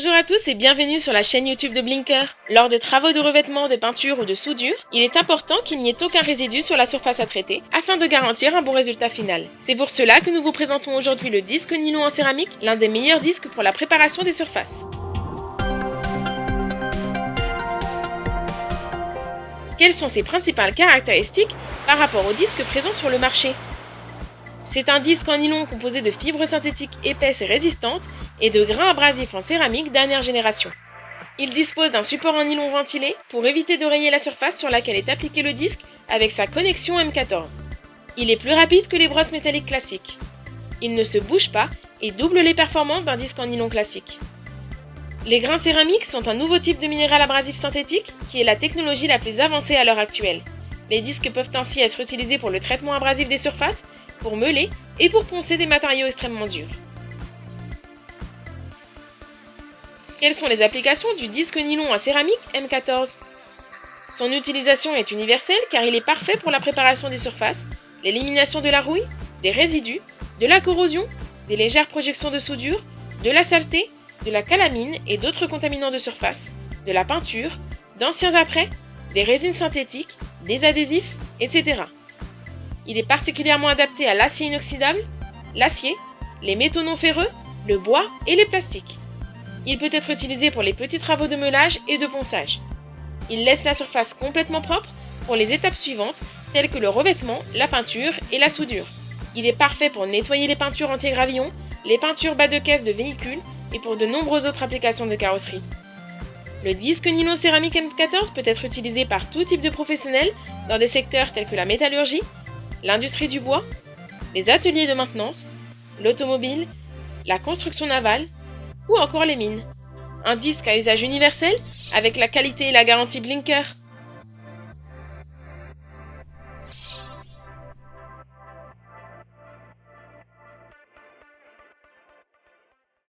Bonjour à tous et bienvenue sur la chaîne YouTube de Blinker. Lors de travaux de revêtement, de peinture ou de soudure, il est important qu'il n'y ait aucun résidu sur la surface à traiter afin de garantir un bon résultat final. C'est pour cela que nous vous présentons aujourd'hui le disque nylon en céramique, l'un des meilleurs disques pour la préparation des surfaces. Quelles sont ses principales caractéristiques par rapport aux disques présents sur le marché ? C'est un disque en nylon composé de fibres synthétiques épaisses et résistantes et de grains abrasifs en céramique dernière génération. Il dispose d'un support en nylon ventilé pour éviter de rayer la surface sur laquelle est appliqué le disque avec sa connexion M14. Il est plus rapide que les brosses métalliques classiques. Il ne se bouge pas et double les performances d'un disque en nylon classique. Les grains céramiques sont un nouveau type de minéral abrasif synthétique qui est la technologie la plus avancée à l'heure actuelle. Les disques peuvent ainsi être utilisés pour le traitement abrasif des surfaces, pour meuler et pour poncer des matériaux extrêmement durs. Quelles sont les applications du disque nylon en céramique M14 ? Son utilisation est universelle car il est parfait pour la préparation des surfaces, l'élimination de la rouille, des résidus, de la corrosion, des légères projections de soudure, de la saleté, de la calamine et d'autres contaminants de surface, de la peinture, d'anciens apprêts, des résines synthétiques, des adhésifs, etc. Il est particulièrement adapté à l'acier inoxydable, l'acier, les métaux non ferreux, le bois et les plastiques. Il peut être utilisé pour les petits travaux de meulage et de ponçage. Il laisse la surface complètement propre pour les étapes suivantes telles que le revêtement, la peinture et la soudure. Il est parfait pour nettoyer les peintures anti-gravillons, les peintures bas de caisse de véhicules et pour de nombreuses autres applications de carrosserie. Le disque nylon céramique M14 peut être utilisé par tout type de professionnels dans des secteurs tels que la métallurgie, l'industrie du bois, les ateliers de maintenance, l'automobile, la construction navale ou encore les mines. Un disque à usage universel avec la qualité et la garantie Blinker.